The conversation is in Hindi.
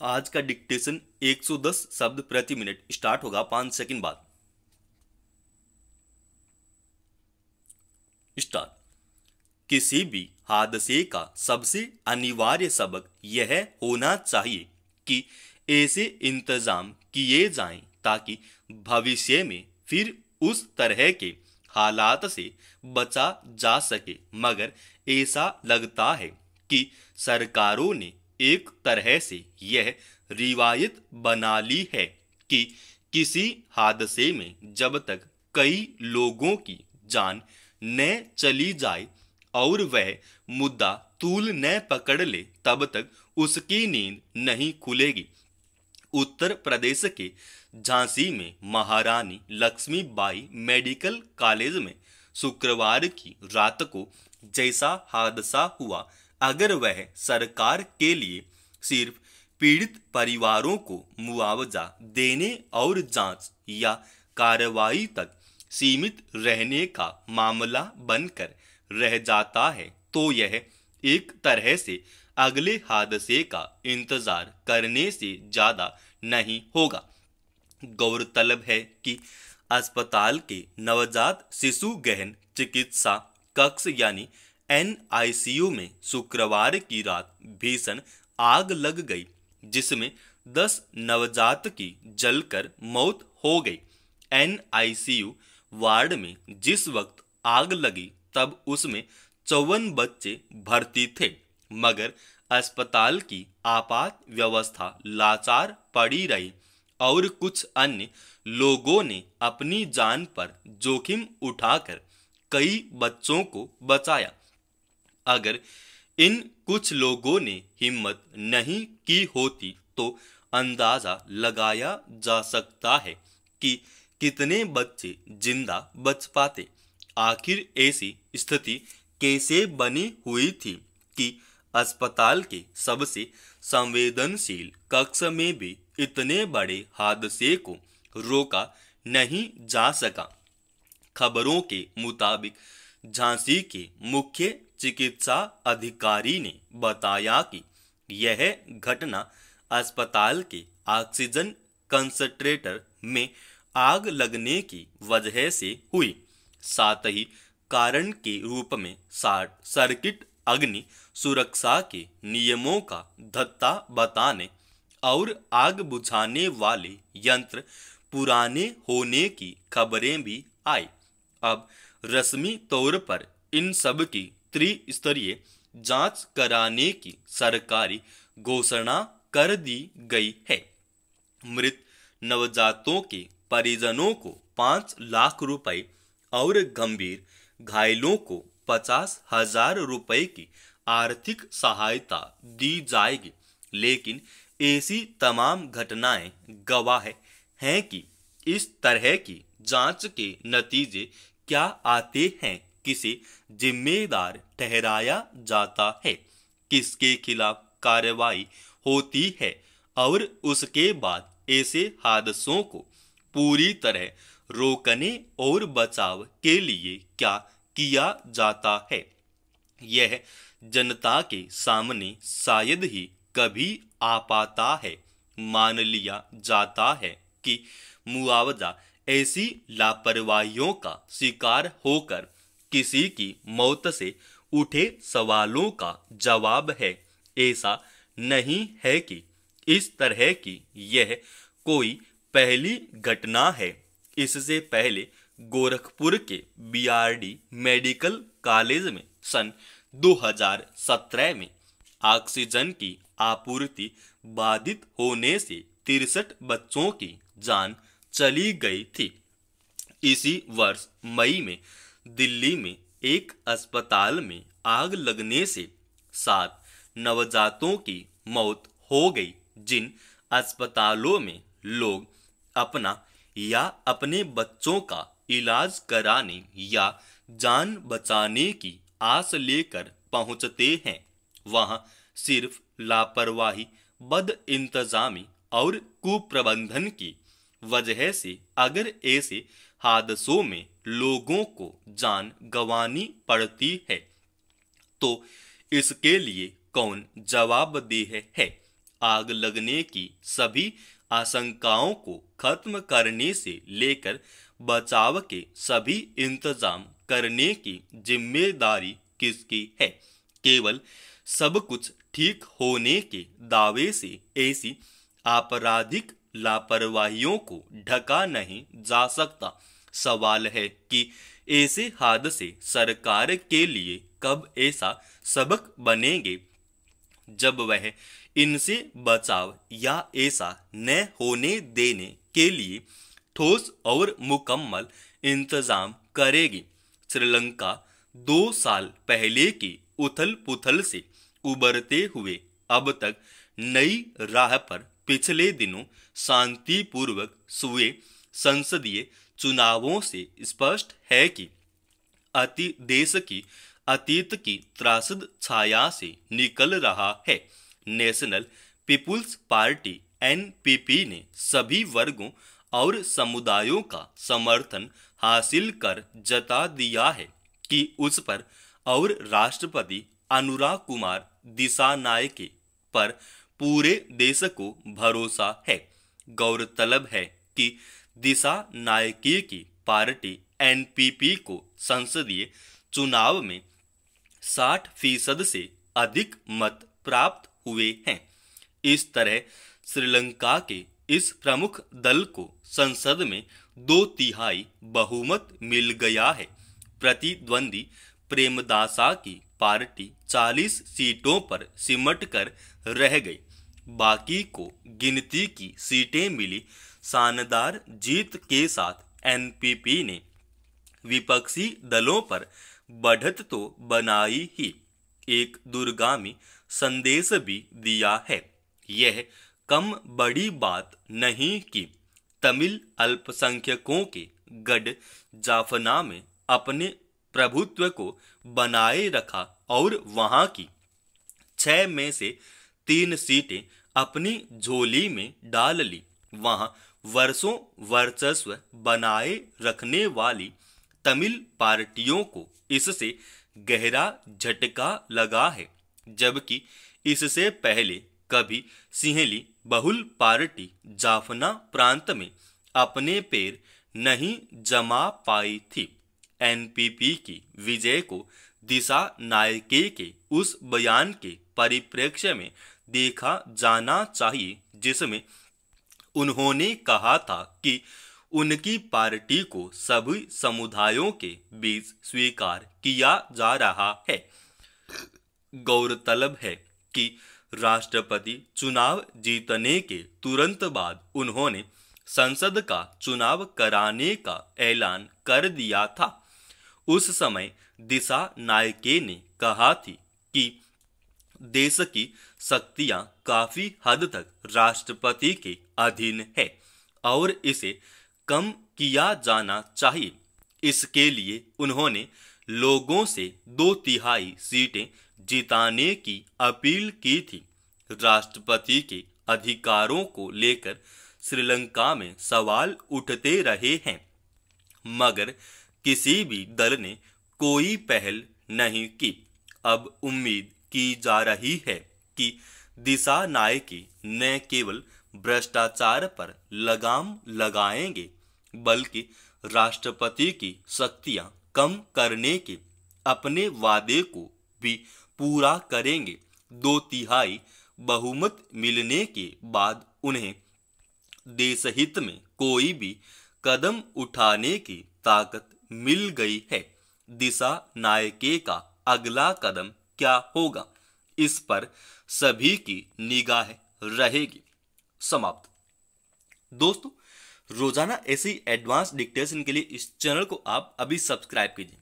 आज का डिक्टेशन 110 शब्द प्रति मिनट स्टार्ट होगा 5 सेकंड बाद। स्टार्ट। किसी भी हादसे का सबसे अनिवार्य सबक यह होना चाहिए कि ऐसे इंतजाम किए जाएं ताकि भविष्य में फिर उस तरह के हालात से बचा जा सके। मगर ऐसा लगता है कि सरकारों ने एक तरह से यह रिवायत बना ली है कि किसी हादसे में जब तक कई लोगों की जान न चली जाए और वह मुद्दा तूल न पकड़ ले तब तक उसकी नींद नहीं खुलेगी। उत्तर प्रदेश के झांसी में महारानी लक्ष्मीबाई मेडिकल कॉलेज में शुक्रवार की रात को जैसा हादसा हुआ, अगर वह सरकार के लिए सिर्फ पीड़ित परिवारों को मुआवजा देने और जांच या कार्रवाई तक सीमित रहने का मामला बनकर रह जाता है तो यह एक तरह से अगले हादसे का इंतजार करने से ज्यादा नहीं होगा। गौरतलब है कि अस्पताल के नवजात शिशु गहन चिकित्सा कक्ष यानी NICU में शुक्रवार की रात भीषण आग लग गई, जिसमें 10 नवजात की जलकर मौत हो गई। NICU वार्ड में जिस वक्त आग लगी तब उसमें 54 बच्चे भर्ती थे, मगर अस्पताल की आपात व्यवस्था लाचार पड़ी रही और कुछ अन्य लोगों ने अपनी जान पर जोखिम उठाकर कई बच्चों को बचाया। अगर इन कुछ लोगों ने हिम्मत नहीं की होती तो अंदाजा लगाया जा सकता है कि कितने बच्चे जिंदा बच पाते। आखिर ऐसी स्थिति कैसे बनी हुई थी कि अस्पताल के सबसे संवेदनशील कक्ष में भी इतने बड़े हादसे को रोका नहीं जा सका। खबरों के मुताबिक झांसी के मुख्य चिकित्सा अधिकारी ने बताया कि यह घटना अस्पताल के ऑक्सीजन कंसंट्रेटर में आग लगने की वजह से हुई। साथ ही कारण के रूप में शॉर्ट सर्किट, अग्नि सुरक्षा के नियमों का धत्ता बताने और आग बुझाने वाले यंत्र पुराने होने की खबरें भी आई। अब रस्मी तौर पर इन सब की त्रिस्तरीय जांच कराने की सरकारी घोषणा कर दी गई है। मृत नवजातों के परिजनों को 5 लाख रुपए और गंभीर घायलों को 50,000 रुपए की आर्थिक सहायता दी जाएगी। लेकिन ऐसी तमाम घटनाएं गवाह हैं कि इस तरह की जांच के नतीजे क्या आते हैं, किसे जिम्मेदार ठहराया जाता है, किसके खिलाफ कार्रवाई होती है और उसके बाद ऐसे हादसों को पूरी तरह रोकने और बचाव के लिए क्या किया जाता है। यह जनता के सामने शायद ही कभी आ पाता है। मान लिया जाता है कि मुआवजा ऐसी लापरवाहियों का शिकार होकर किसी की मौत से उठे सवालों का जवाब है। ऐसा नहीं है कि इस तरह की यह कोई पहली घटना है। इससे पहले गोरखपुर के BRD मेडिकल कॉलेज में सन 2017 में ऑक्सीजन की आपूर्ति बाधित होने से 63 बच्चों की जान चली गई थी। इसी वर्ष मई में दिल्ली में एक अस्पताल में आग लगने से 7 नवजातों की मौत हो गई। जिन अस्पतालों में लोग अपना या अपने बच्चों का इलाज कराने या जान बचाने की आस लेकर पहुंचते हैं, वहां सिर्फ लापरवाही, बदइंतजामी और कुप्रबंधन की वजह से अगर ऐसे हादसों में लोगों को जान गंवानी पड़ती है तो इसके लिए कौन जवाबदेह है? आग लगने की सभी आशंकाओं को खत्म करने से लेकर बचाव के सभी इंतजाम करने की जिम्मेदारी किसकी है? केवल सब कुछ ठीक होने के दावे से ऐसी आपराधिक लापरवाहियों को ढका नहीं जा सकता। सवाल है कि ऐसे हादसे सरकार के लिए कब ऐसा सबक बनेंगे जब वह इनसे बचाव या ऐसा न होने देने के लिए ठोस और मुकम्मल इंतजाम करेगी। श्रीलंका 2 साल पहले की उथल पुथल से उबरते हुए अब तक नई राह पर पिछले दिनों शांतिपूर्वक हुए संसदीय चुनावों से स्पष्ट है कि देश की अतीत की त्रासद छाया से निकल रहा है। नेशनल पीपुल्स पार्टी एनपीपी ने सभी वर्गों और समुदायों का समर्थन हासिल कर जता दिया है कि उस पर और राष्ट्रपति अनुराग कुमार दिसानायके पर पूरे देश को भरोसा है। गौरतलब है कि दिसानायके की पार्टी एनपीपी को संसदीय चुनाव में 60% से अधिक मत प्राप्त हुए हैं। इस तरह श्रीलंका के इस प्रमुख दल को संसद में 2/3 बहुमत मिल गया है। प्रतिद्वंदी प्रेमदासा की पार्टी 40 सीटों पर सिमट कर रह गई। बाकी को गिनती की सीटें मिली। शानदार जीत के साथ एनपीपी ने विपक्षी दलों पर बढ़त तो बनाई ही, एक दूरगामी संदेश भी दिया है। यह कम बड़ी बात नहीं कि तमिल अल्पसंख्यकों के गढ़ जाफना में अपने प्रभुत्व को बनाए रखा और वहां की 6 में से 3 सीटें अपनी झोली में डाल ली। वहां वर्षों वर्चस्व बनाए रखने वाली तमिल पार्टियों को इससे गहरा झटका लगा है, जबकि इससे पहले कभी सिंहली बहुल पार्टी जाफना प्रांत में अपने पैर नहीं जमा पाई थी। एनपीपी की विजय को दिसानायके के उस बयान के परिप्रेक्ष्य में देखा जाना चाहिए जिसमें उन्होंने कहा था कि उनकी पार्टी को सभी समुदायों के बीच स्वीकार किया जा रहा है। गौरतलब है कि राष्ट्रपति चुनाव जीतने के तुरंत बाद उन्होंने संसद का चुनाव कराने का ऐलान कर दिया था। उस समय दिसानायके ने कहा थी कि देश की शक्तियां काफी हद तक राष्ट्रपति के अधीन है और इसे कम किया जाना चाहिए। इसके लिए उन्होंने लोगों से 2/3 सीटें जिताने की अपील की थी। राष्ट्रपति के अधिकारों को लेकर श्रीलंका में सवाल उठते रहे हैं, मगर किसी भी दल ने कोई पहल नहीं की। अब उम्मीद की जा रही है कि दिसानायके न केवल भ्रष्टाचार पर लगाम लगाएंगे बल्कि राष्ट्रपति की शक्तियां कम करने के अपने वादे को भी पूरा करेंगे। 2/3 बहुमत मिलने के बाद उन्हें देशहित में कोई भी कदम उठाने की ताकत मिल गई है। दिसानायके का अगला कदम क्या होगा, इस पर सभी की निगाह रहेगी। समाप्त। दोस्तों, रोजाना ऐसी एडवांस डिक्टेशन के लिए इस चैनल को आप अभी सब्सक्राइब कीजिए।